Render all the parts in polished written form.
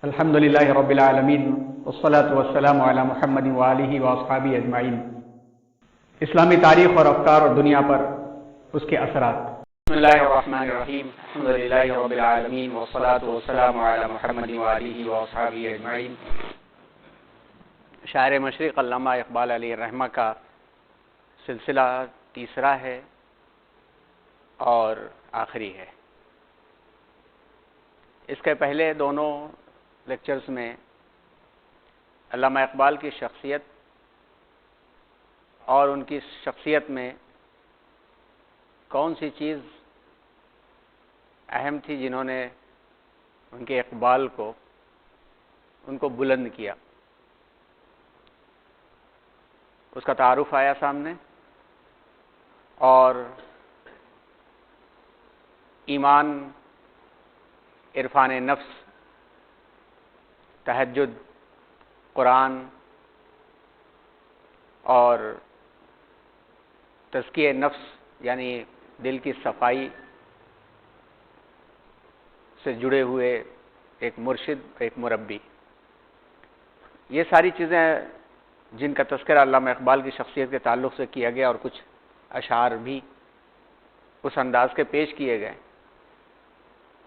الحمد للہ رب العالمین والصلاة والسلام علی محمد وآلہ واصحابہ اجمعین۔ اسلامی تاریخ اور افکار اور دنیا پر اس کے اثرات۔ بسم اللہ الرحمن الرحیم، الحمد للہ رب العالمین والصلاة والسلام علی محمد وآلہ واصحابہ اجمعین۔ شاعر مشرق علامہ اقبال علیہ الرحمہ کا سلسلہ تیسرا ہے اور آخری ہے۔ اس کے پہلے دونوں لیکچرز میں علامہ اقبال کی شخصیت اور ان کی شخصیت میں کون سی چیز اہم تھی جنہوں نے ان کے اقبال کو ان کو بلند کیا، اس کا تعارف آیا سامنے، اور ایمان، عرفان نفس، تہجد، قرآن اور تزکیہ نفس یعنی دل کی صفائی سے جڑے ہوئے ایک مرشد، ایک مربی، یہ ساری چیزیں جن کا تذکرہ علامہ اقبال کی شخصیت کے تعلق سے کیا گیا، اور کچھ اشعار بھی اس انداز کے پیش کیے گئے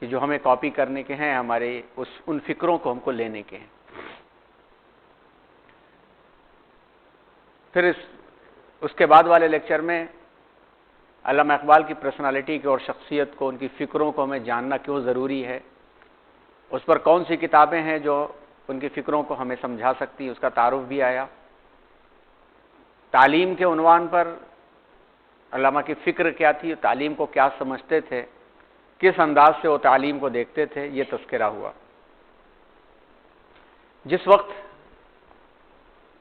کہ جو ہمیں کاپی کرنے کے ہیں، ہمارے ان فکروں کو ہم کو لینے کے ہیں۔ پھر اس کے بعد والے لیکچر میں علامہ اقبال کی پرسنالٹی کو اور شخصیت کو، ان کی فکروں کو ہمیں جاننا کیوں ضروری ہے، اس پر کون سی کتابیں ہیں جو ان کی فکروں کو ہمیں سمجھا سکتی، اس کا تعارف بھی آیا۔ تعلیم کے عنوان پر علامہ کی فکر کیا تھی، تعلیم کو کیا سمجھتے تھے، کس انداز سے وہ تعلیم کو دیکھتے تھے، یہ تذکرہ ہوا۔ جس وقت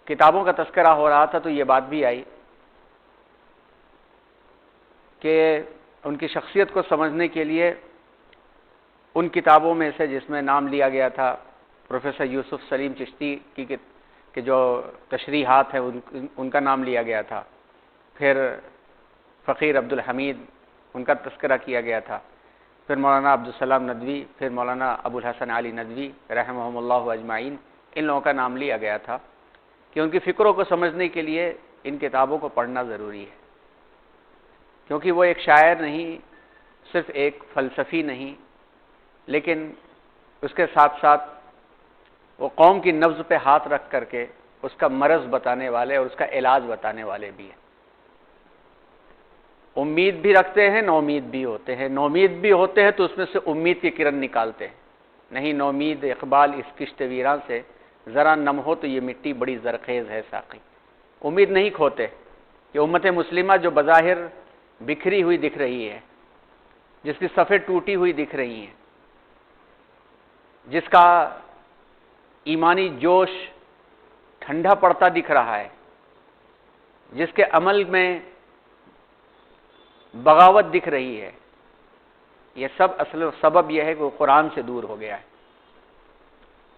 کتابوں کا تذکرہ ہو رہا تھا تو یہ بات بھی آئی کہ ان کی شخصیت کو سمجھنے کے لیے ان کتابوں میں سے جس میں نام لیا گیا تھا پروفیسر یوسف سلیم چشتی کی جو تشریحات ہیں ان کا نام لیا گیا تھا، پھر فقیر عبدالحمید ان کا تذکرہ کیا گیا تھا، پھر مولانا عبدالسلام ندوی، پھر مولانا ابو الحسن علی ندوی رحمہم اللہ اجمعین، ان لوگوں کا نام لیا گیا تھا کہ ان کی فکروں کو سمجھنے کے لیے ان کتابوں کو پڑھنا ضروری ہے، کیونکہ وہ ایک شاعر نہیں، صرف ایک فلسفی نہیں، لیکن اس کے ساتھ ساتھ وہ قوم کی نبض پہ ہاتھ رکھ کر کے اس کا مرض بتانے والے اور اس کا علاج بتانے والے بھی ہیں۔ امید بھی رکھتے ہیں، نومید بھی ہوتے ہیں، نومید بھی ہوتے ہیں تو اس میں سے امید کی کرن نکالتے ہیں۔ نہیں نومید اقبال اس کشت ویراں سے، ذرا نم ہو تو یہ مٹی بڑی زرخیز ہے ساقی۔ امید نہیں کھوتے کہ امت مسلمہ جو بظاہر بکھری ہوئی دکھ رہی ہے، جس کی صفیں ٹوٹی ہوئی دکھ رہی ہیں، جس کا ایمانی جوش ٹھنڈا پڑتا دکھ رہا ہے، جس کے عمل میں بغاوت دکھ رہی ہے، یہ سب اصل سبب یہ ہے کہ وہ قرآن سے دور ہو گیا ہے۔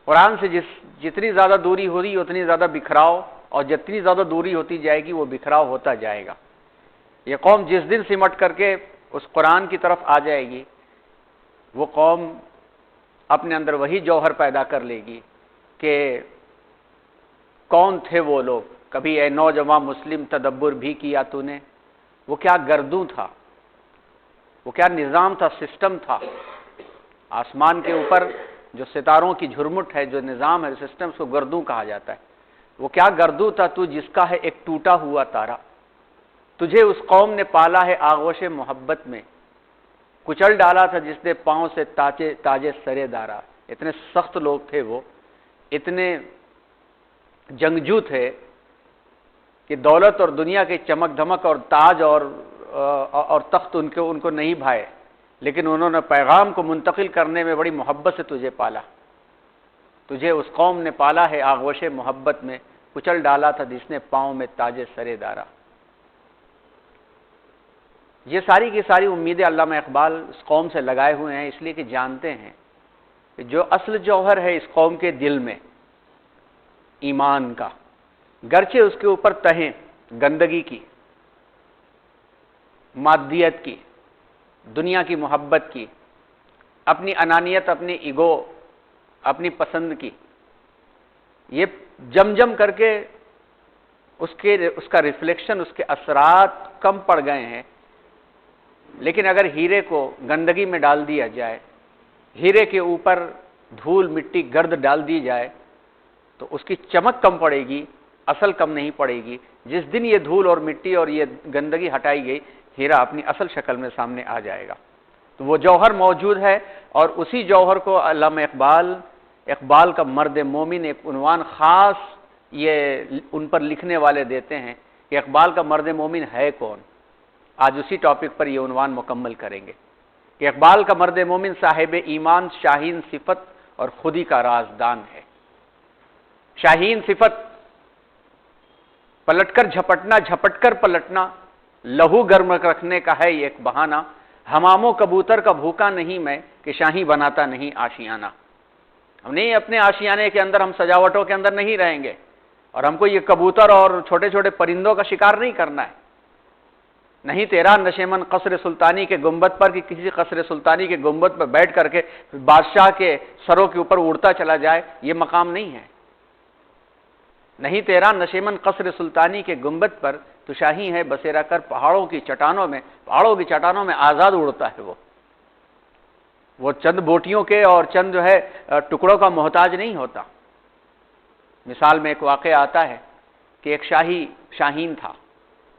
قرآن سے جتنی زیادہ دوری ہو رہی اتنی زیادہ بکھراؤ، اور جتنی زیادہ دوری ہوتی جائے گی وہ بکھراؤ ہوتا جائے گا۔ یہ قوم جس دن سمٹ کر کے اس قرآن کی طرف آ جائے گی، وہ قوم اپنے اندر وہی جوہر پیدا کر لے گی کہ کون تھے وہ لوگ، کبھی اے نوجوان مسلم تدبر بھی کیا تو نے، وہ کیا گردوں تھا، وہ کیا نظام تھا، سسٹم تھا۔ آسمان کے اوپر جو ستاروں کی جھرمٹ ہے، جو نظام ہے، سسٹم، اس کو گردوں کہا جاتا ہے۔ وہ کیا گردوں تھا تو جس کا ہے ایک ٹوٹا ہوا تارا، تجھے اس قوم نے پالا ہے آغوش محبت میں، کچل ڈالا تھا جس نے پاؤں سے تاجے سرے دارا۔ اتنے سخت لوگ تھے، وہ اتنے جنگجو تھے کہ دولت اور دنیا کی چمک دھمک اور تاج اور تخت ان کو نہیں بھائے، لیکن انہوں نے پیغام کو منتقل کرنے میں بڑی محبت سے تجھے پالا۔ تجھے اس قوم نے پالا ہے آغوش محبت میں، کچل ڈالا تھا جس نے پاؤں میں تاج سرے دارا۔ یہ ساری کی ساری امیدیں علامہ اقبال اس قوم سے لگائے ہوئے ہیں، اس لیے کہ جانتے ہیں کہ جو اصل جوہر ہے اس قوم کے دل میں ایمان کا، گرچہ اس کے اوپر تہیں گندگی کی، مادیت کی، دنیا کی محبت کی، اپنی انانیت، اپنی ایگو اپنی پسند کی، یہ جم جم کر کے اس کا ریفلیکشن، اس کے اثرات کم پڑ گئے ہیں. لیکن اگر ہیرے کو گندگی میں ڈال دیا جائے، ہیرے کے اوپر دھول مٹی گرد ڈال دی جائے تو اس کی چمک کم پڑے گی، اصل کم نہیں پڑے گی. جس دن یہ دھول اور مٹی اور یہ گندگی ہٹائی گئی، ہیرا اپنی اصل شکل میں سامنے آ جائے گا. تو وہ جوہر موجود ہے، اور اسی جوہر کو علامہ اقبال کا مرد مومن ایک عنوان خاص یہ ان پر لکھنے والے دیتے ہیں کہ اقبال کا مرد مومن ہے کون. آج اسی ٹاپک پر یہ عنوان مکمل کریں گے کہ اقبال کا مرد مومن صاحب ایمان، شاہین صفت اور خودی کا رازدان ہے. شاہین صفت، پلٹ کر جھپٹنا، جھپٹ کر پلٹنا، لہو گرم رکھنے کا ہے یہ ایک بہانہ. حمام و کبوتر کا بھوکا نہیں میں کہ شاہی بناتا نہیں آشیانہ. ہم نہیں اپنے آشیانے کے اندر، ہم سجاوٹوں کے اندر نہیں رہیں گے، اور ہم کو یہ کبوتر اور چھوٹے چھوٹے پرندوں کا شکار نہیں کرنا ہے. نہیں تیرا نشیمن قصر سلطانی کے گنبد پر، کہ کسی قصر سلطانی کے گنبد پر بیٹھ کر کے بادشاہ کے سروں کے اوپر اڑتا چلا جائے، یہ مقام نہیں ہے. نہیں تیرا نشیمن قصر سلطانی کے گنبد پر، تو شاہی ہے بسیرا کر پہاڑوں کی چٹانوں میں آزاد اڑتا ہے. وہ چند بوٹیوں کے اور چند جو ہے ٹکڑوں کا محتاج نہیں ہوتا. مثال میں ایک واقعہ آتا ہے کہ ایک شاہین تھا،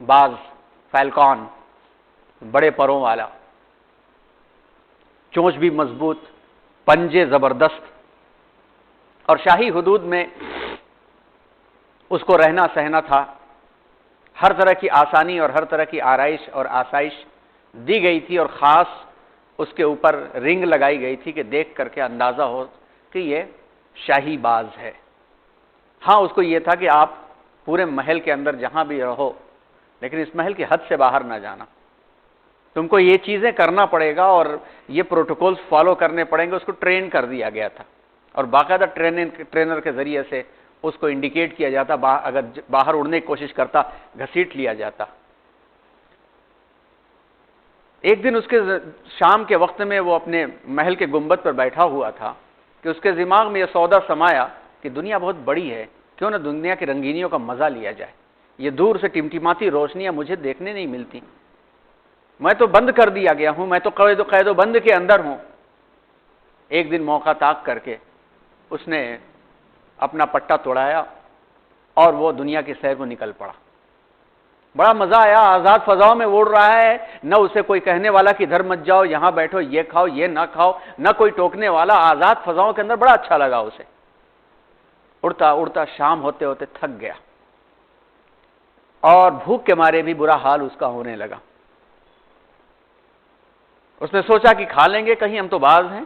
باز، فیلکون، بڑے پروں والا، چونچ بھی مضبوط، پنجے زبردست، اور شاہی حدود میں اس کو رہنا سہنا تھا. ہر طرح کی آسانی اور ہر طرح کی آرائش اور آسائش دی گئی تھی، اور خاص اس کے اوپر رنگ لگائی گئی تھی کہ دیکھ کر کے اندازہ ہو کہ یہ شاہی باز ہے. ہاں، اس کو یہ تھا کہ آپ پورے محل کے اندر جہاں بھی رہو، لیکن اس محل کی حد سے باہر نہ جانا. تم کو یہ چیزیں کرنا پڑے گا اور یہ پروٹوکولز فالو کرنے پڑیں گے. اس کو ٹرین کر دیا گیا تھا، اور باقاعدہ ٹرینر کے ذریعے سے اس کو انڈیکیٹ کیا جاتا، اگر باہر اڑنے کی کوشش کرتا گھسیٹ لیا جاتا. ایک دن اس کے شام کے وقت میں وہ اپنے محل کے گنبد پر بیٹھا ہوا تھا کہ اس کے دماغ میں یہ سودا سمایا کہ دنیا بہت بڑی ہے، کیوں نہ دنیا کی رنگینیوں کا مزہ لیا جائے. یہ دور سے ٹمٹماتی روشنیاں مجھے دیکھنے نہیں ملتی، میں تو بند کر دیا گیا ہوں، میں تو قید و بند کے اندر ہوں. ایک دن موقع تاک کر کے اس نے اپنا پٹا توڑایا اور وہ دنیا کی سیر کو نکل پڑا. بڑا مزہ آیا، آزاد فضاؤں میں اڑ رہا ہے، نہ اسے کوئی کہنے والا کہ ادھر مت جاؤ، یہاں بیٹھو، یہ کھاؤ، یہ نہ کھاؤ، نہ کوئی ٹوکنے والا. آزاد فضاؤں کے اندر بڑا اچھا لگا اسے. اڑتا اڑتا شام ہوتے ہوتے تھک گیا، اور بھوک کے مارے بھی برا حال اس کا ہونے لگا. اس نے سوچا کہ کھا لیں گے کہیں، ہم تو باز ہیں.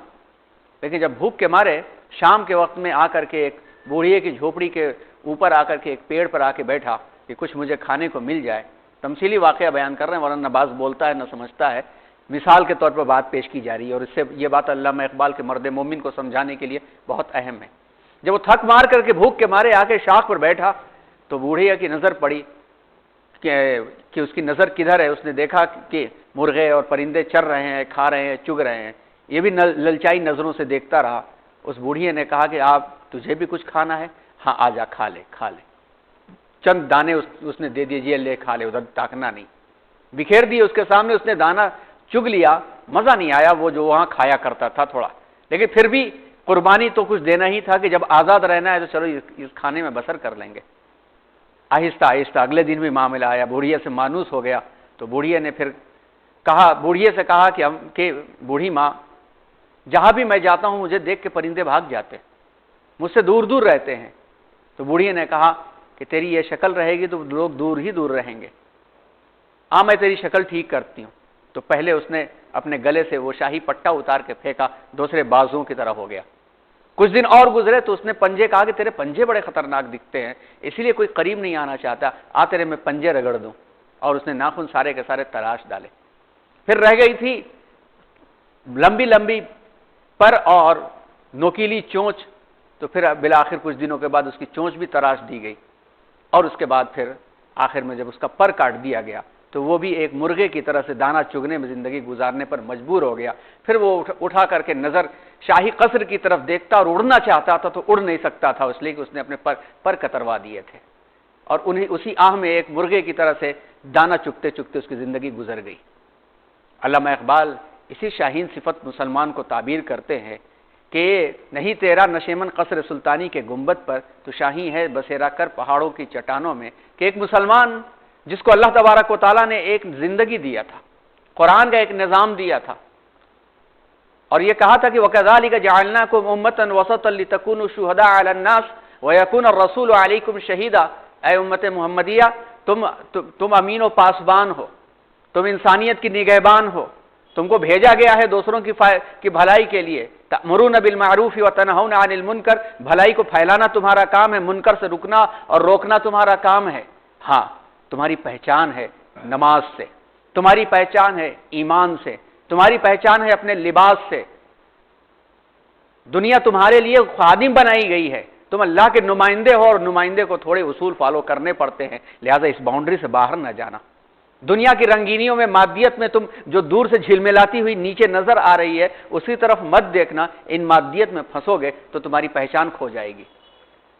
لیکن جب بھوک کے مارے شام کے وقت میں آ کر کے ایک بوڑھیے کی جھوپڑی کے اوپر آ کر کے ایک پیڑ پر آ کے بیٹھا کہ کچھ مجھے کھانے کو مل جائے. تمثیلی واقعہ بیان کر رہے ہیں، ورنہ نہ باز بولتا ہے نہ سمجھتا ہے. مثال کے طور پر بات پیش کی جا رہی ہے، اور اس سے یہ بات علامہ اقبال کے مرد مومن کو سمجھانے کے لیے بہت اہم ہے. جب وہ تھک مار کر کے بھوک کے مارے آ کے شاخ پر بیٹھا تو بوڑھیا کی نظر پڑی کہ اس کی نظر کدھر ہے. اس نے دیکھا کہ مرغے اور پرندے چر رہے ہیں، کھا رہے ہیں، چگ رہے ہیں. یہ بھی للچائی نظروں سے دیکھتا رہا. اس بوڑھیے نے کہا کہ تجھے بھی کچھ کھانا ہے؟ ہاں، آ جا، کھا لے. چند دانے اس نے دے دیے، یہ لے کھا لے، ادھر تاکنا نہیں. بکھیر دیے اس کے سامنے. اس نے دانا چگ لیا. مزہ نہیں آیا وہ جو وہاں کھایا کرتا تھا تھوڑا، لیکن پھر بھی قربانی تو کچھ دینا ہی تھا کہ جب آزاد رہنا ہے تو چلو اس کھانے میں بسر کر لیں گے. آہستہ آہستہ اگلے دن بھی معاملہ آیا، بوڑھیا سے مانوس ہو گیا. تو بوڑھیا نے پھر بوڑھیے سے کہا کہ بوڑھی ماں، جہاں بھی میں جاتا ہوں مجھے دیکھ کے پرندے بھاگ جاتے، مجھ سے دور دور رہتے ہیں. تو بوڑھیے نے کہا کہ تیری یہ شکل رہے گی تو لوگ دور ہی دور رہیں گے. میں تیری شکل ٹھیک کرتی ہوں. تو پہلے اس نے اپنے گلے سے وہ شاہی پٹا اتار کے پھینکا، دوسرے بازوں کی طرح ہو گیا. کچھ دن اور گزرے تو اس نے پنجے کہا کہ تیرے پنجے بڑے خطرناک دکھتے ہیں، اسی لیے کوئی قریب نہیں آنا چاہتا، تیرے میں پنجے رگڑ دوں. اور اس نے ناخن سارے کے سارے تراش ڈالے. پھر رہ گئی تھی لمبی لمبی پر اور نوکیلی چونچ. تو پھر بالآخر کچھ دنوں کے بعد اس کی چونچ بھی تراش دی گئی، اور اس کے بعد پھر آخر میں جب اس کا پر کاٹ دیا گیا تو وہ بھی ایک مرغے کی طرح سے دانہ چگنے میں زندگی گزارنے پر مجبور ہو گیا۔ پھر وہ اٹھا کر کے نظر شاہی قصر کی طرف دیکھتا اور اڑنا چاہتا تھا تو اڑ نہیں سکتا تھا، اس لیے کہ اس نے اپنے پر کتروا دیے تھے، اور انہیں اسی آہ میں ایک مرغے کی طرح سے دانہ چگتے چگتے اس کی زندگی گزر گئی۔ علامہ اقبال اسی شاہین صفت مسلمان کو تعبیر کرتے ہیں کہ نہیں تیرا نشیمن قصر سلطانی کے گنبد پر، تو شاہی ہے بسیرا کر پہاڑوں کی چٹانوں میں، کہ ایک مسلمان جس کو اللہ تبارک و تعالیٰ نے ایک زندگی دیا تھا، قرآن کا ایک نظام دیا تھا، اور یہ کہا تھا کہ وَكَذَلِكَ جَعَلْنَاكُمْ أُمَّةً وَسَطًا لِتَكُونُوا شُهَدَاءَ عَلَى النَّاسِ وَيَكُونَ الرَّسُولُ عَلَيْكُمْ شَهِيدًا، اے امت محمدیہ تم امین و پاسبان ہو، تم انسانیت کی نگہبان ہو، تم کو بھیجا گیا ہے دوسروں کی بھلائی کے لیے، تأمرون بالمعروف وتنہون عن المنکر، بھلائی کو پھیلانا تمہارا کام ہے، منکر سے رکنا اور روکنا تمہارا کام ہے۔ ہاں تمہاری پہچان ہے نماز سے، تمہاری پہچان ہے ایمان سے، تمہاری پہچان ہے اپنے لباس سے۔ دنیا تمہارے لیے خادم بنائی گئی ہے، تم اللہ کے نمائندے ہو، اور نمائندے کو تھوڑے اصول فالو کرنے پڑتے ہیں، لہذا اس باؤنڈری سے باہر نہ جانا۔ دنیا کی رنگینیوں میں، مادیت میں تم جو دور سے جھلملاتی ہوئی نیچے نظر آ رہی ہے اسی طرف مت دیکھنا، ان مادیت میں پھنسو گے تو تمہاری پہچان کھو جائے گی۔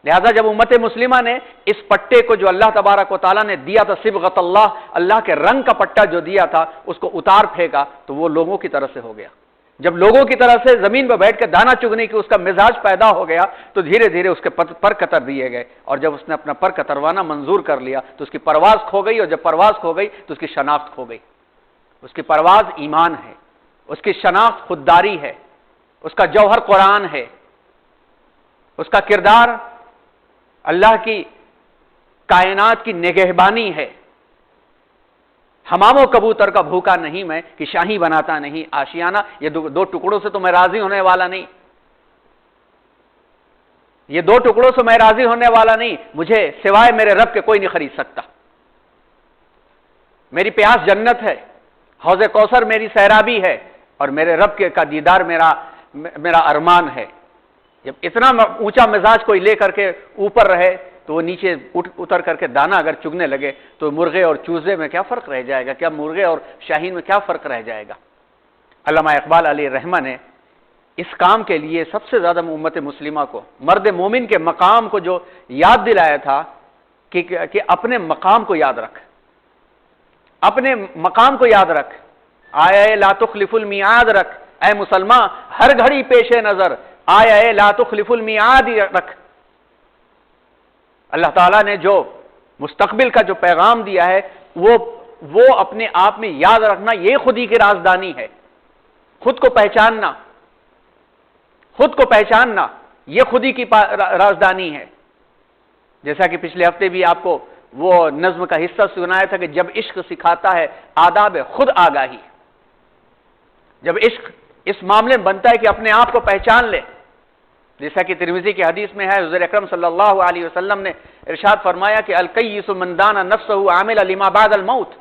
لہذا جب امت مسلمہ نے اس پٹے کو جو اللہ تبارک و تعالیٰ نے دیا تھا، صبغۃ اللہ، اللہ کے رنگ کا پٹا جو دیا تھا، اس کو اتار پھینکا تو وہ لوگوں کی طرح سے ہو گیا۔ جب لوگوں کی طرح سے زمین پر بیٹھ کے دانہ چگنے کی اس کا مزاج پیدا ہو گیا تو دھیرے دھیرے اس کے پر کتر دیے گئے، اور جب اس نے اپنا پر کتروانا منظور کر لیا تو اس کی پرواز کھو گئی، اور جب پرواز کھو گئی تو اس کی شناخت کھو گئی۔ اس کی پرواز ایمان ہے، اس کی شناخت خودداری ہے، اس کا جوہر قرآن ہے، اس کا کردار اللہ کی کائنات کی نگہبانی ہے۔ حمام و کبوتر کا بھوکا نہیں میں کہ شاہی بناتا نہیں آشیانہ، یہ دو ٹکڑوں سے تو میں راضی ہونے والا نہیں، یہ دو ٹکڑوں سے میں راضی ہونے والا نہیں، مجھے سوائے میرے رب کے کوئی نہیں خرید سکتا۔ میری پیاس جنت ہے، حوض کوثر میری سیرابی ہے، اور میرے رب کے کا دیدار میرا ارمان ہے۔ جب اتنا اونچا مزاج کوئی لے کر کے اوپر رہے تو وہ نیچے اتر کر کے دانا اگر چگنے لگے تو مرغے اور چوزے میں کیا فرق رہ جائے گا؟ کیا مرغے اور شاہین میں کیا فرق رہ جائے گا؟ علامہ اقبال علیہ الرحمہ نے اس کام کے لیے سب سے زیادہ امت مسلمہ کو، مرد مومن کے مقام کو جو یاد دلایا تھا کہ اپنے مقام کو یاد رکھ، اپنے مقام کو یاد رکھ، آیا لا تخلف المیعاد رکھ، اے مسلمان ہر گھڑی پیش نظر آیا لا تخلف المیعاد رکھ۔ اللہ تعالیٰ نے جو مستقبل کا جو پیغام دیا ہے وہ اپنے آپ میں یاد رکھنا، یہ خودی کی رازدانی ہے۔ خود کو پہچاننا، خود کو پہچاننا یہ خودی کی رازدانی ہے۔ جیسا کہ پچھلے ہفتے بھی آپ کو وہ نظم کا حصہ سنایا تھا کہ جب عشق سکھاتا ہے آداب خود آگاہی، جب عشق اس معاملے میں بنتا ہے کہ اپنے آپ کو پہچان لے، جیسا کہ ترمذی کی حدیث میں ہے، حضور اکرم صلی اللہ علیہ وسلم نے ارشاد فرمایا کہ الکیس من دان نفسہ عامل لما بعد الموت،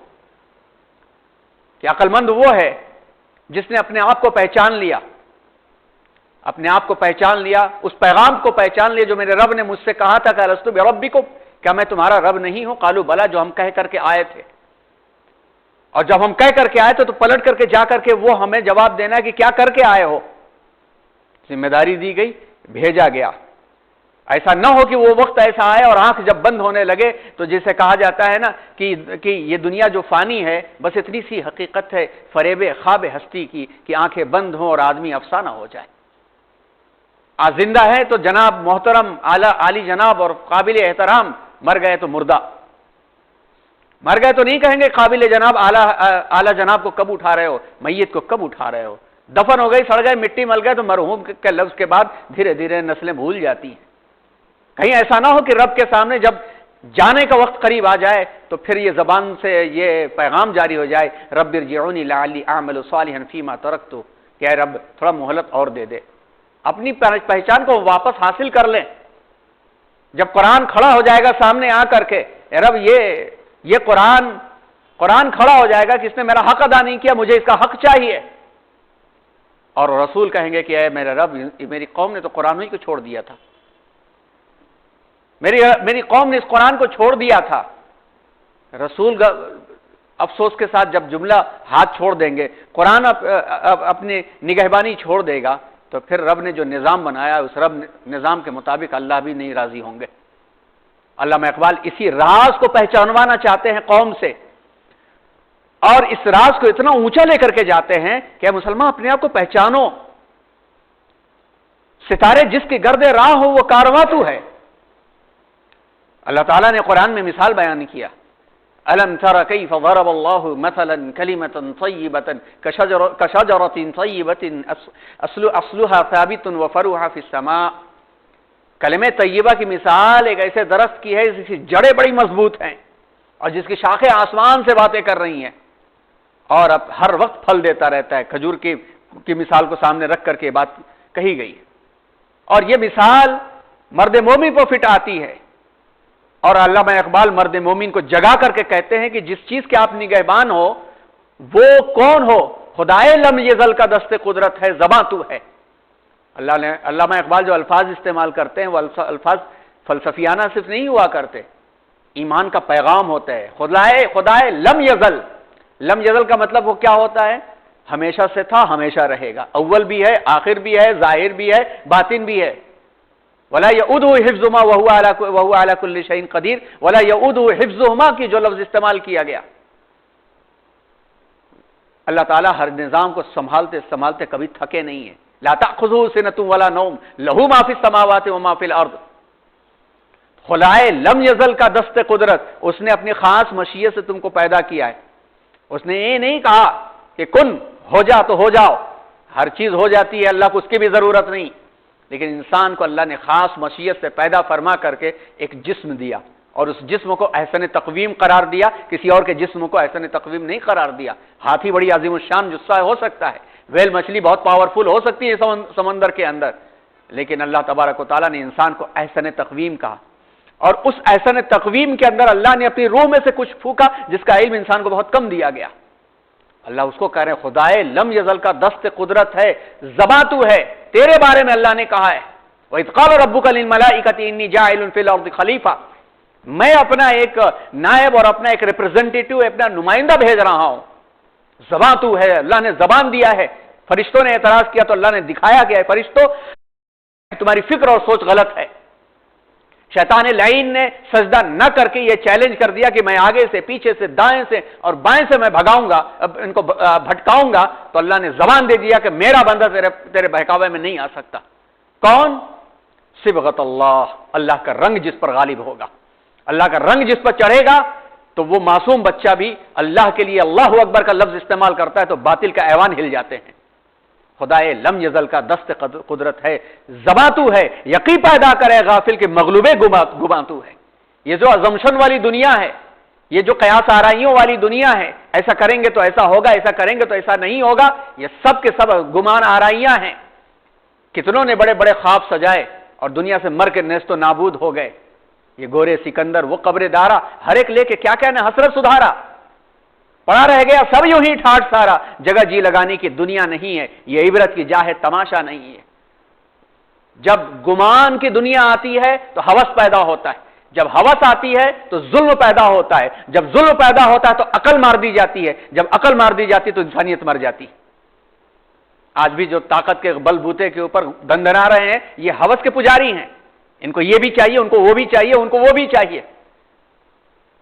کہ عقل مند وہ ہے جس نے اپنے آپ کو پہچان لیا، اپنے آپ کو پہچان لیا، اس پیغام کو پہچان لیا جو میرے رب نے مجھ سے کہا تھا کہ الستو بربکم، کیا میں تمہارا رب نہیں ہوں؟ قالوا بلا، جو ہم کہہ کر کے آئے تھے، اور جب ہم کہہ کر کے آئے تھے تو پلٹ کر کے جا کر کے وہ ہمیں جواب دینا ہے کہ کیا کر کے آئے ہو۔ ذمہ داری دی گئی، بھیجا گیا۔ ایسا نہ ہو کہ وہ وقت ایسا آئے اور آنکھ جب بند ہونے لگے تو جیسے کہا جاتا ہے نا کہ یہ دنیا جو فانی ہے بس اتنی سی حقیقت ہے فریب خواب ہستی کی کہ آنکھیں بند ہوں اور آدمی افسانہ ہو جائے۔ آج زندہ ہے تو جناب محترم عالی جناب اور قابل احترام، مر گئے تو مردہ۔ مر گئے تو نہیں کہیں گے قابل جناب اعلی جناب کو کب اٹھا رہے ہو، میت کو کب اٹھا رہے ہو۔ دفن ہو گئی، سڑ گئے، مٹی مل گئے تو مرحوم کے لفظ کے بعد دھیرے دھیرے نسلیں بھول جاتی ہیں۔ کہیں ایسا نہ ہو کہ رب کے سامنے جب جانے کا وقت قریب آ جائے تو پھر یہ زبان سے یہ پیغام جاری ہو جائے رب ارجعونی لعلی اعمل صالحا فیما ترکت، کہ اے رب تھوڑا مہلت اور دے دے، اپنی پہچان کو واپس حاصل کر لیں۔ جب قرآن کھڑا ہو جائے گا سامنے آ کر کے، اے رب یہ قرآن کھڑا ہو جائے گا کہ اس نے میرا حق ادا نہیں کیا، مجھے اس کا حق چاہیے، اور رسول کہیں گے کہ اے میرے رب میری قوم نے تو قرآن ہی کو چھوڑ دیا تھا، میری قوم نے اس قرآن کو چھوڑ دیا تھا۔ رسول افسوس کے ساتھ جب جملہ ہاتھ چھوڑ دیں گے، قرآن اپنی نگہبانی چھوڑ دے گا، تو پھر رب نے جو نظام بنایا اس نظام کے مطابق اللہ بھی نہیں راضی ہوں گے۔ علامہ اقبال اسی راز کو پہچانوانا چاہتے ہیں قوم سے، اور اس راز کو اتنا اونچا لے کر کے جاتے ہیں کہ اے مسلمان اپنے آپ کو پہچانو، ستارے جس کے گرد راہ ہو وہ کارواں تو ہے۔ اللہ تعالیٰ نے قرآن میں مثال بیان کیا، أَلَمْ تَرَ كَيْفَ ضَرَبَ اللَّهُ مَثَلًا كَلِمَةً طَيِّبَةً كَشَجَرَةٍ طَيِّبَةٍ أَصْلُهَا ثَابِتٌ وَفَرْعُهَا فِي السَّمَاءِ۔ کلمہ طیبہ کی مثال ایک ایسے درخت کی ہے جس کی جڑیں بڑی مضبوط ہیں اور جس کی شاخیں آسمان سے باتیں کر رہی ہیں اور اب ہر وقت پھل دیتا رہتا ہے۔ کھجور کی مثال کو سامنے رکھ کر کے بات کہی گئی، اور یہ مثال مرد مومن کو فٹ آتی ہے، اور علامہ اقبال مرد مومن کو جگا کر کے کہتے ہیں کہ جس چیز کے آپ نگہبان ہو وہ کون ہو؟ خدائے لم یزل کا دست قدرت ہے، زباں تو ہے۔ علامہ اقبال جو الفاظ استعمال کرتے ہیں وہ الفاظ فلسفیانہ صرف نہیں ہوا کرتے، ایمان کا پیغام ہوتا ہے۔ خدائے لم یزل، لم یزل کا مطلب وہ کیا ہوتا ہے؟ ہمیشہ سے تھا، ہمیشہ رہے گا، اول بھی ہے، آخر بھی ہے، ظاہر بھی ہے، باطن بھی ہے۔ ولا يؤوده حفظهما وهو على كل شيء قدير، ولا يؤوده حفظهما کی جو لفظ استعمال کیا گیا، اللہ تعالیٰ ہر نظام کو سنبھالتے کبھی تھکے نہیں ہیں۔ لا تأخذه سنة ولا نوم له ما في السماوات وما في الارض۔ خدائے لم یزل کا دست قدرت، اس نے اپنی خاص مشیت سے تم کو پیدا کیا ہے۔ اس نے یہ نہیں کہا کہ کن ہو جا تو ہو جاؤ، ہر چیز ہو جاتی ہے، اللہ کو اس کی بھی ضرورت نہیں، لیکن انسان کو اللہ نے خاص مشیت سے پیدا فرما کر کے ایک جسم دیا، اور اس جسم کو احسن تقویم قرار دیا، کسی اور کے جسم کو احسن تقویم نہیں قرار دیا۔ ہاتھی بڑی عظیم الشان جثہ ہو سکتا ہے، ویل مچھلی بہت پاورفل ہو سکتی ہے سمندر کے اندر، لیکن اللہ تبارک و تعالیٰ نے انسان کو احسن تقویم کہا، اور اس احسن تقویم کے اندر اللہ نے اپنی روح میں سے کچھ پھونکا جس کا علم انسان کو بہت کم دیا گیا۔ اللہ اس کو کہہ رہے ہیں خدائے لم یزل کا دست قدرت ہے، زباں تو ہے، تیرے بارے میں اللہ نے کہا ہے وَإِذْ قَالَ رَبُّكَ لِلْمَلَائِكَةِ إِنِّي جَاعِلٌ فِي الْأَرْضِ خَلِيفَةً، میں اپنا ایک نائب اور اپنا ایک ریپرزینٹیٹو، اپنا نمائندہ بھیج رہا ہوں۔ زباں تو ہے، اللہ نے زبان دیا ہے۔ فرشتوں نے اعتراض کیا تو اللہ نے دکھایا گیا ہے فرشتوں تمہاری فکر اور سوچ غلط ہے۔ شیطان لعین نے سجدہ نہ کر کے یہ چیلنج کر دیا کہ میں آگے سے، پیچھے سے، دائیں سے اور بائیں سے میں بھگاؤں گا، ان کو بھٹکاؤں گا، تو اللہ نے زبان دے دیا کہ میرا بندہ تیرے بہکاوے میں نہیں آ سکتا۔ کون؟ صبغت اللہ، اللہ کا رنگ جس پر غالب ہوگا، اللہ کا رنگ جس پر چڑھے گا، تو وہ معصوم بچہ بھی اللہ کے لیے اللہ اکبر کا لفظ استعمال کرتا ہے تو باطل کا ایوان ہل جاتے ہیں۔ خدائے لم یزل کا دست قدرت ہے، زباں تو ہے، یقین پیدا کرے غافل کے مغلوبے گماں تو ہے۔ یہ جو ازمپشن والی دنیا ہے، یہ جو قیاس آرائیوں والی دنیا ہے، ایسا کریں گے تو ایسا ہوگا، ایسا کریں گے تو ایسا نہیں ہوگا، یہ سب کے سب گمان آرائیاں ہیں۔ کتنوں نے بڑے بڑے خواب سجائے اور دنیا سے مر کے نیست و نابود ہو گئے۔ یہ گورے سکندر، وہ قبر دارا، ہر ایک لے کے کیا کہنا حسرت سدھارا، پڑا رہ گیا سب یوں ہی ٹھاٹ سارا، جگہ جی لگانے کی دنیا نہیں ہے، یہ عبرت کی جا ہے، تماشا نہیں ہے۔ جب گمان کی دنیا آتی ہے تو ہوس پیدا ہوتا ہے، جب ہوس آتی ہے تو ظلم پیدا ہوتا ہے، جب ظلم پیدا ہوتا ہے تو عقل مار دی جاتی ہے، جب عقل مار دی جاتی ہے تو انسانیت مر جاتی ہے۔ آج بھی جو طاقت کے بل بوتے کے اوپر دندنا رہے ہیں یہ ہوس کے پجاری ہیں، ان کو یہ بھی چاہیے، ان کو وہ بھی چاہیے، ان کو وہ بھی چاہیے۔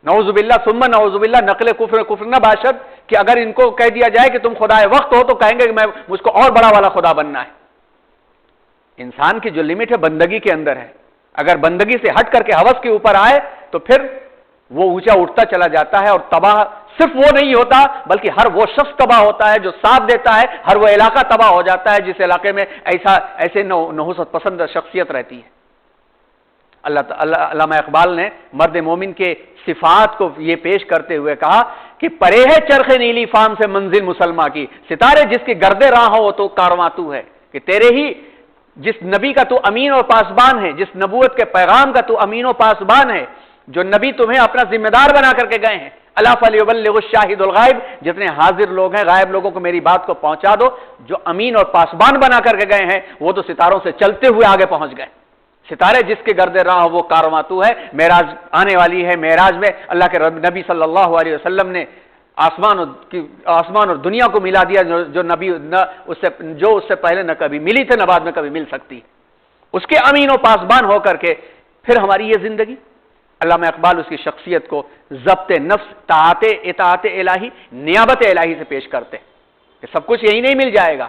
نعوذ باللہ ثم نعوذ باللہ، نقل کفر نہ باشد کہ اگر ان کو کہہ دیا جائے کہ تم خدائے وقت ہو تو کہیں گے کہ مجھ کو اور بڑا والا خدا بننا ہے۔ انسان کی جو لمٹ ہے بندگی کے اندر ہے، اگر بندگی سے ہٹ کر کے ہوس کے اوپر آئے تو پھر وہ اونچا اٹھتا چلا جاتا ہے، اور تباہ صرف وہ نہیں ہوتا بلکہ ہر وہ شخص تباہ ہوتا ہے جو ساتھ دیتا ہے، ہر وہ علاقہ تباہ ہو جاتا ہے جس علاقے میں ایسے نحوست پسند شخصیت رہتی ہے۔ علامہ اقبال نے مرد مومن کے صفات کو یہ پیش کرتے ہوئے کہا کہ پرے ہے چرخ نیلی فام سے منزل مسلمہ کی، ستارے جس کی گردے راہ ہو تو کارواں تو ہے، کہ تیرے ہی جس نبی کا تو امین اور پاسبان ہے، جس نبوت کے پیغام کا تو امین و پاسبان ہے، جو نبی تمہیں اپنا ذمہ دار بنا کر کے گئے ہیں، الا فلیبلغ الشاہد الغائب، جتنے حاضر لوگ ہیں غائب لوگوں کو میری بات کو پہنچا دو، جو امین اور پاسبان بنا کر کے گئے ہیں وہ تو ستاروں سے چلتے ہوئے آگے پہنچ گئے۔ ستارے جس کے گرد راہ وہ کارواں تو ہے۔ معراج آنے والی ہے، معراج میں اللہ کے نبی صلی اللہ علیہ وسلم نے آسمان اور دنیا کو ملا دیا جو نبی اس سے پہلے نہ کبھی ملی تھے نہ بعد میں کبھی مل سکتی. اس کے امین و پاسبان ہو کر کے پھر ہماری یہ زندگی. علامہ اقبال اس کی شخصیت کو ضبط نفس، اطاعت الہی، نیابت الہی سے پیش کرتے کہ سب کچھ یہی نہیں مل جائے گا،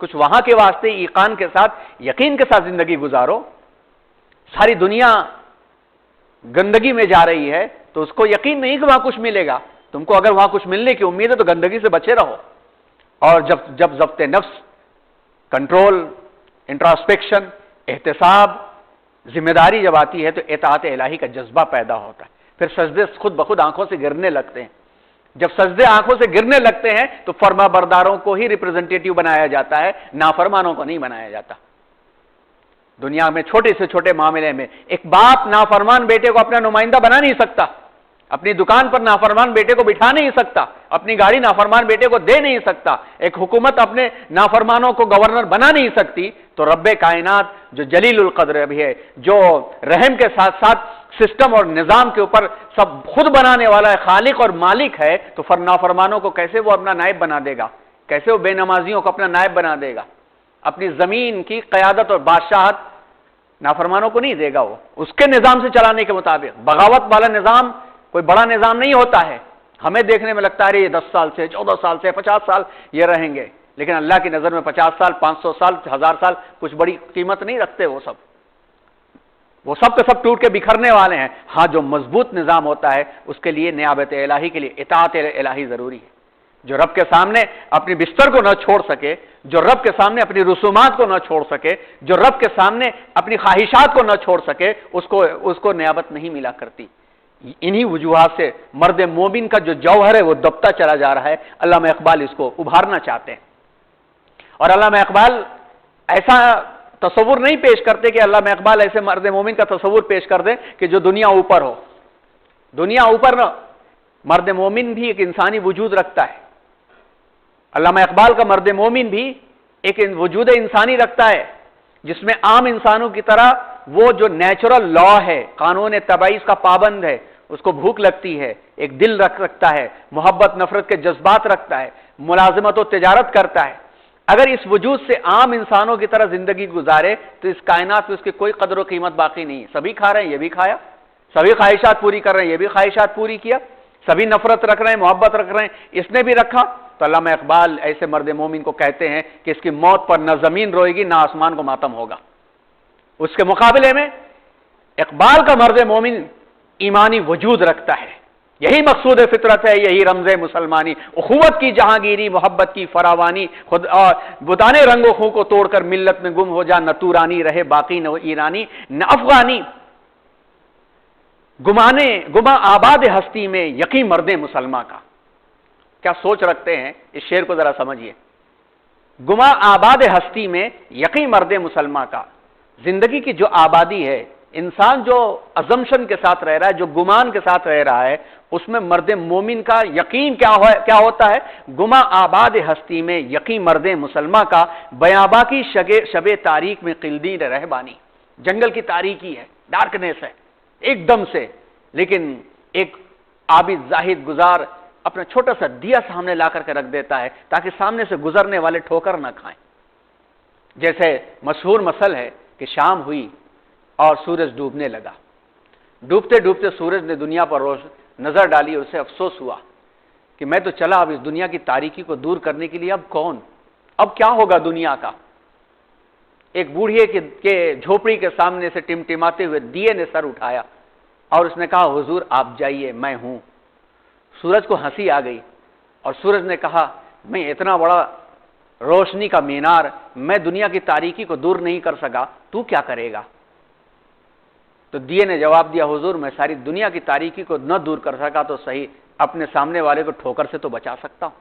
کچھ وہاں کے واسطے ایقان کے ساتھ، یقین کے ساتھ زندگی گزارو. ساری دنیا گندگی میں جا رہی ہے تو اس کو یقین نہیں کہ وہاں کچھ ملے گا. تم کو اگر وہاں کچھ ملنے کی امید ہے تو گندگی سے بچے رہو. اور جب ضبط نفس، کنٹرول، انٹراسپیکشن، احتساب، ذمہ داری جب آتی ہے تو اطاعت الہی کا جذبہ پیدا ہوتا ہے. پھر سجدے خود بخود آنکھوں سے گرنے لگتے ہیں. جب سجدے آنکھوں سے گرنے لگتے ہیں تو فرما برداروں کو ہی ریپرزنٹیٹیو بنایا جاتا ہے، نافرمانوں کو نہیں بنایا جاتا. دنیا میں چھوٹے سے چھوٹے معاملے میں ایک باپ نافرمان بیٹے کو اپنا نمائندہ بنا نہیں سکتا، اپنی دکان پر نافرمان بیٹے کو بٹھا نہیں سکتا، اپنی گاڑی نافرمان بیٹے کو دے نہیں سکتا، ایک حکومت اپنے نافرمانوں کو گورنر بنا نہیں سکتی. تو رب کائنات جو جلیل القدر بھی ہے، جو رحم کے ساتھ ساتھ سسٹم اور نظام کے اوپر سب خود بنانے والا ہے، خالق اور مالک ہے، تو نافرمانوں کو کیسے وہ اپنا نائب بنا دے گا؟ کیسے وہ بے نمازیوں کو اپنا نائب بنا دے گا؟ اپنی زمین کی قیادت اور بادشاہت نافرمانوں کو نہیں دے گا. وہ اس کے نظام سے چلانے کے مطابق. بغاوت والا نظام کوئی بڑا نظام نہیں ہوتا ہے. ہمیں دیکھنے میں لگتا ہے یہ 10 سال سے، 14 سال سے، 50 سال یہ رہیں گے، لیکن اللہ کی نظر میں 50 سال، 500 سال، 1000 سال کچھ بڑی قیمت نہیں رکھتے. وہ سب کے سب ٹوٹ کے بکھرنے والے ہیں. ہاں، جو مضبوط نظام ہوتا ہے اس کے لیے نیابت الہی کے لیے اطاعت الہی ضروری ہے. جو رب کے سامنے اپنی بستر کو نہ چھوڑ سکے، جو رب کے سامنے اپنی رسومات کو نہ چھوڑ سکے، جو رب کے سامنے اپنی خواہشات کو نہ چھوڑ سکے، اس کو نیابت نہیں ملا کرتی. انہی وجوہات سے مرد مومن کا جو جوہر ہے وہ دبتا چلا جا رہا ہے. علامہ اقبال اس کو ابھارنا چاہتے ہیں. اور علامہ اقبال ایسا تصور نہیں پیش کرتے کہ علامہ اقبال ایسے مرد مومن کا تصور پیش کر دیں کہ جو دنیا اوپر ہو. دنیا اوپر نہ، مرد مومن بھی ایک انسانی وجود رکھتا ہے. علامہ اقبال کا مرد مومن بھی ایک وجود انسانی رکھتا ہے، جس میں عام انسانوں کی طرح وہ جو نیچرل لا ہے، قانون طبعی کا پابند ہے، اس کو بھوک لگتی ہے، ایک دل رکھتا ہے، محبت نفرت کے جذبات رکھتا ہے، ملازمت و تجارت کرتا ہے. اگر اس وجود سے عام انسانوں کی طرح زندگی گزارے تو اس کائنات میں اس کی کوئی قدر و قیمت باقی نہیں. سبھی کھا رہے ہیں، یہ بھی کھایا، سبھی خواہشات پوری کر رہے ہیں، یہ بھی خواہشات پوری کیا، سبھی نفرت رکھ رہے ہیں، محبت رکھ رہے ہیں، اس نے بھی رکھا. تو علامہ اقبال ایسے مرد مومن کو کہتے ہیں کہ اس کی موت پر نہ زمین روئے گی نہ آسمان کو ماتم ہوگا. اس کے مقابلے میں اقبال کا مرد مومن ایمانی وجود رکھتا ہے. یہی مقصود فطرت ہے، یہی رمز مسلمانی، اخوت کی جہانگیری، محبت کی فراوانی، خود اور بتانے رنگ و خوں کو توڑ کر ملت میں گم ہو جا، نہ تورانی رہے باقی نہ ایرانی نہ افغانی، گما آباد ہستی میں یقین مرد مسلمہ کا. کیا سوچ رکھتے ہیں؟ اس شعر کو ذرا سمجھیے. گما آباد ہستی میں یقین مرد مسلمہ کا. زندگی کی جو آبادی ہے، انسان جو ازمپشن کے ساتھ رہ رہا ہے، جو گمان کے ساتھ رہ رہا ہے، اس میں مرد مومن کا یقین کیا ہوتا ہے؟ گما آباد ہستی میں یقین مرد مسلمہ کا، بیاباں کی شب تاریک میں قلدین رہبانی. جنگل کی تاریکی ہے، ڈارکنیس ہے ایک دم سے، لیکن ایک عابد زاہد گزار اپنا چھوٹا سا دیا سامنے لا کر کے رکھ دیتا ہے تاکہ سامنے سے گزرنے والے ٹھوکر نہ کھائیں. جیسے مشہور مثل ہے کہ شام ہوئی اور سورج ڈوبنے لگا. ڈوبتے ڈوبتے سورج نے دنیا پر نظر ڈالی، اسے افسوس ہوا کہ میں تو چلا اب اس دنیا کی تاریکی کو دور کرنے کے لیے، اب کون، اب کیا ہوگا دنیا کا. ایک بوڑھے کے جھوپڑی کے سامنے سے ٹمٹماتے ہوئے دیے نے سر اٹھایا اور اس نے کہا حضور آپ جائیے، میں ہوں. سورج کو ہنسی آ گئی اور سورج نے کہا میں اتنا بڑا روشنی کا مینار، میں دنیا کی تاریکی کو دور نہیں کر سکا، تو کیا کرے گا؟ تو دیے نے جواب دیا حضور میں ساری دنیا کی تاریکی کو نہ دور کر سکا تو صحیح، اپنے سامنے والے کو ٹھوکر سے تو بچا سکتا ہوں.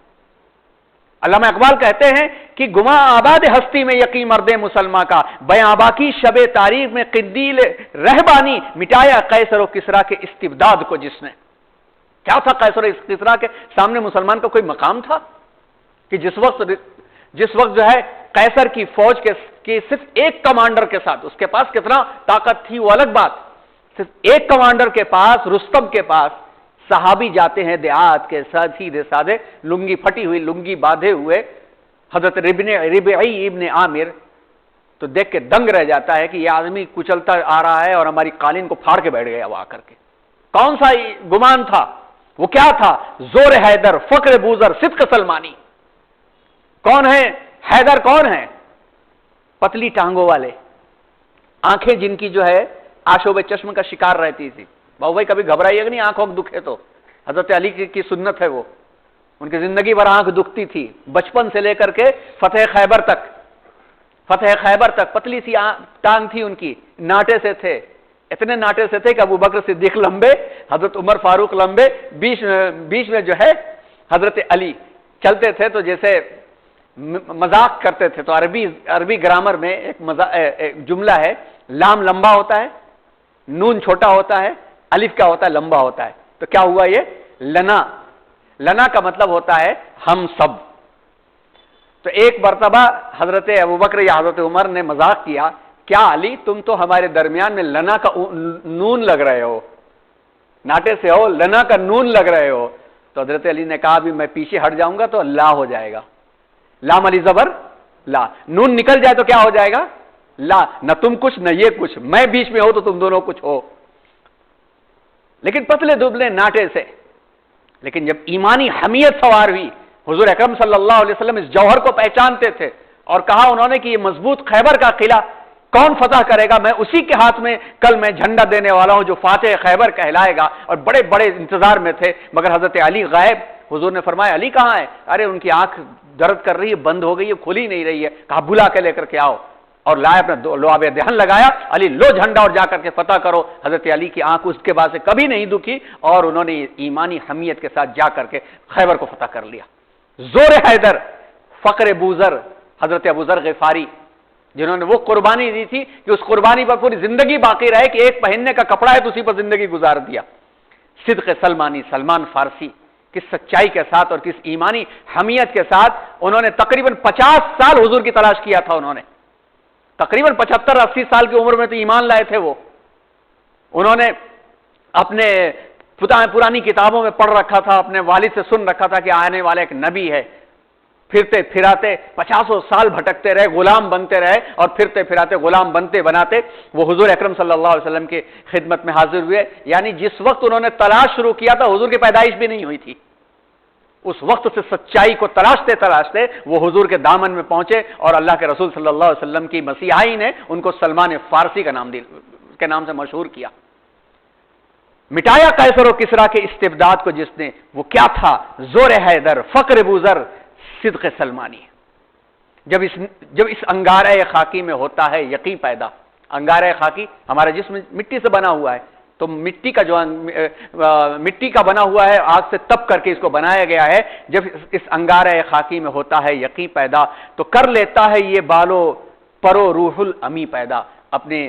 علامہ اقبال کہتے ہیں کہ گما آباد ہستی میں یقین مرد مسلمہ کا، بیاباں کی شب تاریخ میں قندیل رہبانی، مٹایا قیصر و کسریٰ کے استبداد کو جس نے. کیا تھا قیصر و کسریٰ کے سامنے مسلمان کا کوئی مقام تھا؟ کہ جس وقت جو ہے قیصر کی فوج کے صرف ایک کمانڈر کے ساتھ، اس کے پاس کتنا طاقت تھی وہ الگ بات، صرف ایک کمانڈر کے پاس، رستم کے پاس صحابی جاتے ہیں دیہات کے ساتھ سیدھے سادھے لنگی پھٹی ہوئی لنگی باندھے ہوئے حضرت ربعی ابن عامر، تو دیکھ کے دنگ رہ جاتا ہے کہ یہ آدمی کچلتا آ رہا ہے اور ہماری قالین کو پھاڑ کے بیٹھ گیا وہ آ کر کے۔ کون سا گمان تھا؟ وہ کیا تھا؟ زور حیدر، فقر بوزر، صدق سلمانی۔ کون ہے حیدر؟ کون ہے؟ پتلی ٹانگوں والے، آنکھیں جن کی جو ہے آشوب چشم کا شکار رہتی تھی۔ بابو بھائی کبھی گھبرائیے گا نہیں آنکھوں دکھے تو، حضرت علی کی سنت ہے وہ، ان کی زندگی بھر آنکھ دکھتی تھی، بچپن سے لے کر کے فتح خیبر تک پتلی سی ٹانگ تھی ان کی، ناٹے سے تھے، اتنے ناٹے سے تھے کہ ابو بکر صدیق لمبے، حضرت عمر فاروق لمبے، بیچ میں جو ہے حضرت علی چلتے تھے تو جیسے مذاق کرتے تھے۔ تو عربی گرامر میں ایک جملہ ہے، لام لمبا ہوتا ہے، نون چھوٹا ہوتا ہے، الف کیا ہوتا ہے؟ لمبا ہوتا ہے۔ تو کیا ہوا یہ لنا کا مطلب ہوتا ہے ہم سب۔ تو ایک مرتبہ حضرت ابوبکر یا حضرت عمر نے مذاق کیا، کیا علی تم تو ہمارے درمیان میں لنا کا نون لگ رہے ہو، ناٹے سے ہو، لنا کا نون لگ رہے ہو۔ تو حضرت علی نے کہا بھی میں پیچھے ہٹ جاؤں گا تو لا ہو جائے گا، لام علی زبر لا، نون نکل جائے تو کیا ہو جائے گا؟ لا، نہ تم کچھ نہ یہ کچھ، میں بیچ میں ہو تو تم دونوں کچھ ہو۔ لیکن پتلے دبلے ناٹے سے، لیکن جب ایمانی حمیت سوار ہوئی، حضور اکرم صلی اللہ علیہ وسلم اس جوہر کو پہچانتے تھے اور کہا انہوں نے کہ یہ مضبوط خیبر کا قلعہ کون فتح کرے گا؟ میں اسی کے ہاتھ میں کل میں جھنڈا دینے والا ہوں جو فاتح خیبر کہلائے گا۔ اور بڑے بڑے انتظار میں تھے، مگر حضرت علی غائب۔ حضور نے فرمایا علی کہاں ہے؟ ارے ان کی آنکھ درد کر رہی ہے، بند ہو گئی ہے، کھلی نہیں رہی ہے۔ کہا بلا کے لے کر کے آؤ، اور لائے اپنا لعاب دہن لگایا، علی لو جھنڈا اور جا کر کے فتح کرو۔ حضرت علی کی آنکھ اس کے بعد سے کبھی نہیں دکھی اور انہوں نے ایمانی حمیت کے ساتھ جا کر کے خیبر کو فتح کر لیا۔ زور حیدر، فقر بوزر، حضرت ابوذر غفاری جنہوں نے وہ قربانی دی تھی کہ اس قربانی پر پوری زندگی باقی رہے کہ ایک پہننے کا کپڑا ہے تو اسی پر زندگی گزار دیا۔ صدق سلمانی، سلمان فارسی، کس سچائی کے ساتھ اور کس ایمانی حمیت کے ساتھ انہوں نے تقریباً 50 سال حضور کی تلاش کیا تھا۔ انہوں نے تقریباً 75-80 سال کی عمر میں تو ایمان لائے تھے وہ۔ انہوں نے اپنے پرانی کتابوں میں پڑھ رکھا تھا، اپنے والد سے سن رکھا تھا کہ آنے والا ایک نبی ہے۔ پھرتے پھراتے 50 سال بھٹکتے رہے، غلام بنتے رہے، اور پھرتے پھراتے غلام بنتے بناتے وہ حضور اکرم صلی اللہ علیہ وسلم کی خدمت میں حاضر ہوئے۔ یعنی جس وقت انہوں نے تلاش شروع کیا تھا حضور کی پیدائش بھی نہیں ہوئی تھی، اس وقت سے سچائی کو تلاشتے تلاشتے وہ حضور کے دامن میں پہنچے، اور اللہ کے رسول صلی اللہ علیہ وسلم کی مسیحائی نے ان کو سلمان فارسی کا نام سے مشہور کیا۔ مٹایا قیصر و کسریٰ کے استبداد کو جس نے، وہ کیا تھا؟ زور حیدر، فقر بوزر، صدق سلمانی۔ جب اس انگارہ خاکی میں ہوتا ہے یقین پیدا، انگارہ خاکی ہمارا جسم مٹی سے بنا ہوا ہے، تو مٹی کا بنا ہوا ہے، آگ سے تپ کر کے اس کو بنایا گیا ہے۔ جب اس انگارہ خاکی میں ہوتا ہے یقین پیدا تو کر لیتا ہے یہ بالو پرو روح الامی پیدا، اپنے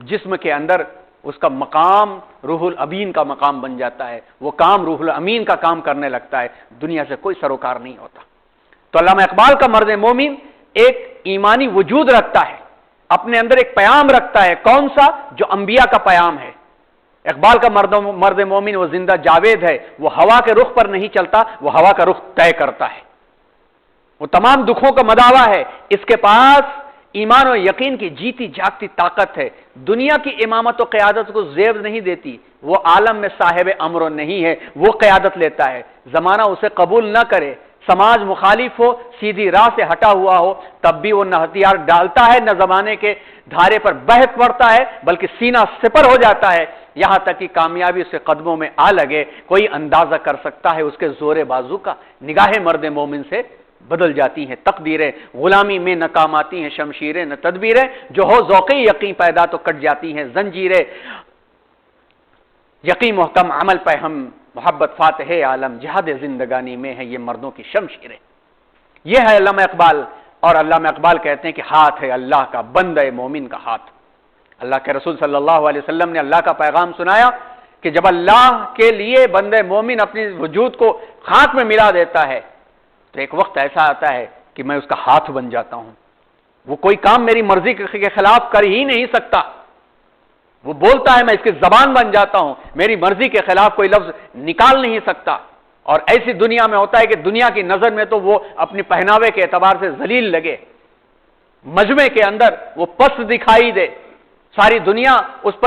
جسم کے اندر اس کا مقام روح الامین کا مقام بن جاتا ہے، وہ کام روح الامین کا کام کرنے لگتا ہے، دنیا سے کوئی سروکار نہیں ہوتا۔ تو علامہ اقبال کا مرد مومن ایک ایمانی وجود رکھتا ہے، اپنے اندر ایک پیام رکھتا ہے، کون سا؟ جو انبیاء کا پیام ہے۔ اقبال کا مرد مومن وہ زندہ جاوید ہے، وہ ہوا کے رخ پر نہیں چلتا، وہ ہوا کا رخ طے کرتا ہے، وہ تمام دکھوں کا مداوا ہے، اس کے پاس ایمان و یقین کی جیتی جاگتی طاقت ہے، دنیا کی امامت و قیادت کو زیب نہیں دیتی، وہ عالم میں صاحب امر نہیں ہے، وہ قیادت لیتا ہے، زمانہ اسے قبول نہ کرے، سماج مخالف ہو، سیدھی راہ سے ہٹا ہوا ہو، تب بھی وہ نہ ہتھیار ڈالتا ہے نہ زمانے کے دھارے پر بہت پڑتا ہے، بلکہ سینہ سپر ہو جاتا ہے، یہاں تک کہ کامیابی اس کے قدموں میں آ لگے۔ کوئی اندازہ کر سکتا ہے اس کے زور بازو کا؟ نگاہ مرد مومن سے بدل جاتی ہیں تقدیریں، غلامی میں ناکام آتی ہیں شمشیریں نہ تدبیریں، جو ہو ذوقی یقین پیدا تو کٹ جاتی ہیں زنجیریں، یقین محکم عمل پہ ہم محبت فاتح عالم جہاد زندگانی میں ہے یہ مردوں کی شمشیریں۔ یہ ہے علامہ اقبال، اور علامہ اقبال کہتے ہیں کہ ہاتھ ہے اللہ کا، بندہ مومن کا ہاتھ۔ اللہ کے رسول صلی اللہ علیہ وسلم نے اللہ کا پیغام سنایا کہ جب اللہ کے لیے بندہ مومن اپنی وجود کو خاک میں ملا دیتا ہے تو ایک وقت ایسا آتا ہے کہ میں اس کا ہاتھ بن جاتا ہوں، وہ کوئی کام میری مرضی کے خلاف کر ہی نہیں سکتا، وہ بولتا ہے میں اس کی زبان بن جاتا ہوں، میری مرضی کے خلاف کوئی لفظ نکال نہیں سکتا. اور ایسی دنیا میں ہوتا ہے کہ دنیا کی نظر میں تو وہ اپنی پہناوے کے اعتبار سے ذلیل لگے، مجمع کے اندر وہ پست دکھائی دے، ساری دنیا اس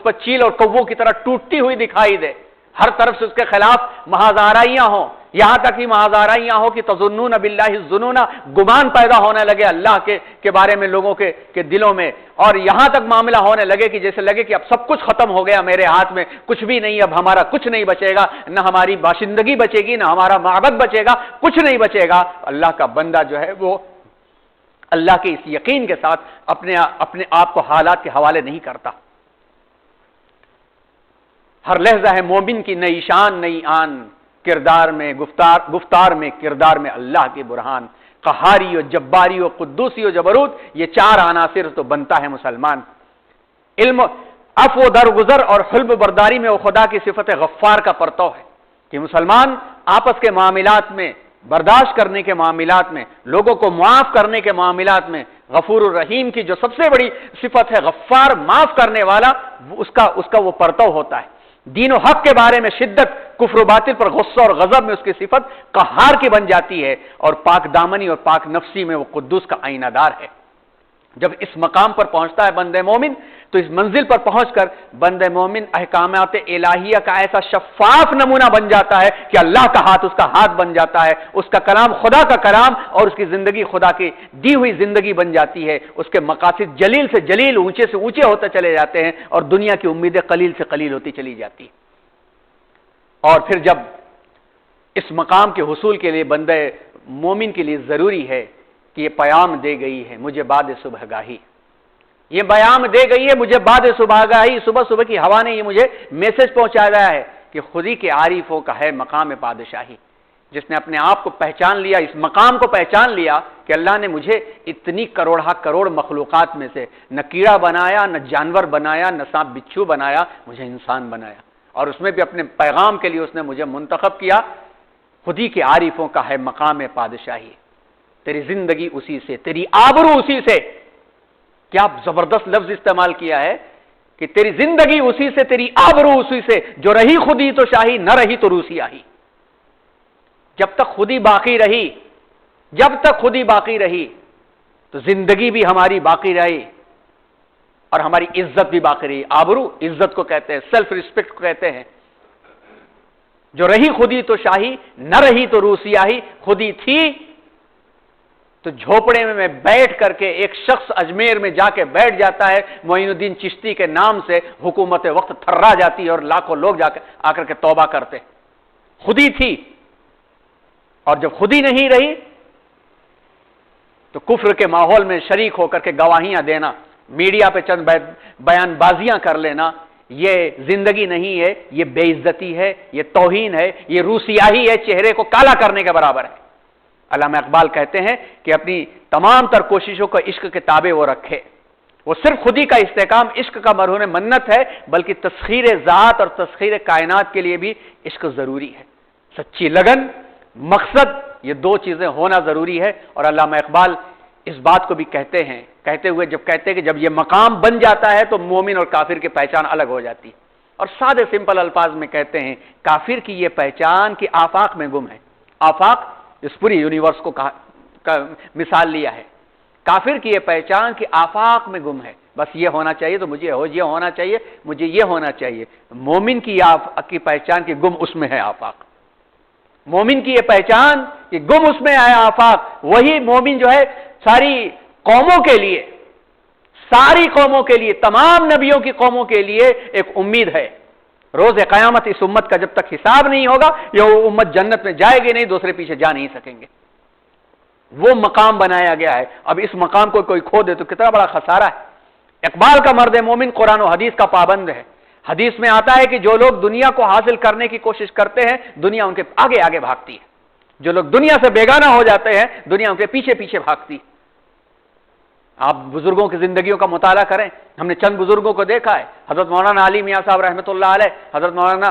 پر چیل اور کووں کی طرح ٹوٹتی ہوئی دکھائی دے، ہر طرف سے اس کے خلاف محاذ آرائیاں ہوں، یہاں تک کہ محاذ آرائیاں ہوں کہ تظنون باللہ الظنون، گمان پیدا ہونے لگے اللہ کے بارے میں لوگوں کے دلوں میں، اور یہاں تک معاملہ ہونے لگے کہ جیسے لگے کہ اب سب کچھ ختم ہو گیا میرے ہاتھ میں، کچھ بھی نہیں، اب ہمارا کچھ نہیں بچے گا، نہ ہماری باشندگی بچے گی، نہ ہمارا معبد بچے گا، کچھ نہیں بچے گا. اللہ کا بندہ جو ہے وہ اللہ کے اس یقین کے ساتھ اپنے آپ کو حالات کے حوالے نہیں کرتا. ہر لحظہ ہے مومن کی نئی شان نئی آن، کردار میں گفتار میں کردار میں اللہ کی برہان، قہاری و جباری و قدوسی و جبروت، یہ چار عناصر تو بنتا ہے مسلمان. علم عفو درگزر اور حلم برداری میں وہ خدا کی صفت غفار کا پرتو ہے کہ مسلمان آپس کے معاملات میں، برداشت کرنے کے معاملات میں، لوگوں کو معاف کرنے کے معاملات میں غفور الرحیم کی جو سب سے بڑی صفت ہے غفار، معاف کرنے والا، اس کا وہ پرتو ہوتا ہے. دین و حق کے بارے میں شدت، کفر و باطل پر غصہ اور غضب میں اس کی صفت قہار کی بن جاتی ہے، اور پاک دامنی اور پاک نفسی میں وہ قدوس کا آئینہ دار ہے. جب اس مقام پر پہنچتا ہے بندہ مومن تو اس منزل پر پہنچ کر بندہ مومن احکامات الہیہ کا ایسا شفاف نمونہ بن جاتا ہے کہ اللہ کا ہاتھ اس کا ہاتھ بن جاتا ہے، اس کا کلام خدا کا کلام، اور اس کی زندگی خدا کی دی ہوئی زندگی بن جاتی ہے. اس کے مقاصد جلیل سے جلیل، اونچے سے اونچے ہوتے چلے جاتے ہیں، اور دنیا کی امیدیں قلیل سے قلیل ہوتی چلی جاتی. اور پھر جب اس مقام کے حصول کے لیے بندہ مومن کے لیے ضروری ہے کہ یہ پیام دے گئی ہے مجھے بعد صبح گاہی، یہ پیام دے گئی ہے مجھے بعد صبح گاہی، صبح کی ہوا نے یہ مجھے میسج پہنچایا ہے کہ خودی کے عارفوں کا ہے مقام پادشاہی. جس نے اپنے آپ کو پہچان لیا، اس مقام کو پہچان لیا کہ اللہ نے مجھے اتنی کروڑ مخلوقات میں سے نہ کیڑا بنایا، نہ جانور بنایا، نہ سانپ بچھو بنایا، مجھے انسان بنایا، اور اس میں بھی اپنے پیغام کے لیے اس نے مجھے منتخب کیا. خودی کے عارفوں کا ہے مقام پادشاہی. تیری زندگی اسی سے، تیری آبرو اسی سے. کیا زبردست لفظ استعمال کیا ہے کہ تیری زندگی اسی سے، تیری آبرو اسی سے، جو رہی خودی تو شاہی، نہ رہی تو روسی آہی. جب تک خودی باقی رہی، جب تک خودی باقی رہی تو زندگی بھی ہماری باقی رہی، اور ہماری عزت بھی باقی رہی. آبرو عزت کو کہتے ہیں، سیلف ریسپیکٹ کو کہتے ہیں. جو رہی خودی تو شاہی، نہ رہی تو روسی آہی. خودی تھی تو جھوپڑے میں بیٹھ کر کے ایک شخص اجمیر میں جا کے بیٹھ جاتا ہے، معین الدین چشتی کے نام سے حکومت وقت تھرا جاتی ہے، اور لاکھوں لوگ آ کر کے توبہ کرتے. خودی تھی، اور جب خودی نہیں رہی تو کفر کے ماحول میں شریک ہو کر کے گواہیاں دینا، میڈیا پہ چند بیان بازیاں کر لینا، یہ زندگی نہیں ہے، یہ بے عزتی ہے، یہ توہین ہے، یہ روسیاہی ہے، چہرے کو کالا کرنے کے برابر ہے. علامہ اقبال کہتے ہیں کہ اپنی تمام تر کوششوں کو عشق کے تابع وہ رکھے. وہ صرف خودی کا استحکام عشق کا مرہون منت ہے، بلکہ تسخیر ذات اور تسخیر کائنات کے لیے بھی عشق ضروری ہے. سچی لگن، مقصد، یہ دو چیزیں ہونا ضروری ہے. اور علامہ اقبال اس بات کو بھی کہتے ہیں، کہتے ہوئے جب کہتے ہیں کہ جب یہ مقام بن جاتا ہے تو مومن اور کافر کی پہچان الگ ہو جاتی ہے. اور سادے سمپل الفاظ میں کہتے ہیں کافر کی یہ پہچان کہ آفاق میں گم ہے. آفاق اس پوری یونیورس کو مثال لیا ہے. کافر کی یہ پہچان کہ آفاق میں گم ہے، بس یہ ہونا چاہیے تو مجھے یہ ہونا چاہیے، مجھے یہ ہونا چاہیے. مومن کی پہچان کہ گم اس میں ہے آفاق. مومن کی یہ پہچان کہ گم اس میں ہے آفاق. وہی مومن جو ہے ساری قوموں کے لیے، ساری قوموں کے لیے، تمام نبیوں کی قوموں کے لیے ایک امید ہے. روز قیامت اس امت کا جب تک حساب نہیں ہوگا یہ امت جنت میں جائے گی نہیں، دوسرے پیچھے جا نہیں سکیں گے. وہ مقام بنایا گیا ہے. اب اس مقام کو کوئی کھو دے تو کتنا بڑا خسارہ ہے. اقبال کا مرد مومن قرآن و حدیث کا پابند ہے. حدیث میں آتا ہے کہ جو لوگ دنیا کو حاصل کرنے کی کوشش کرتے ہیں دنیا ان کے آگے آگے بھاگتی ہے. جو لوگ دنیا سے بیگانہ ہو جاتے ہیں دنیا ان کے پیچھے پیچھے بھاگتی ہے. آپ بزرگوں کی زندگیوں کا مطالعہ کریں. ہم نے چند بزرگوں کو دیکھا ہے، حضرت مولانا علی میاں صاحب رحمۃ اللہ علیہ، حضرت مولانا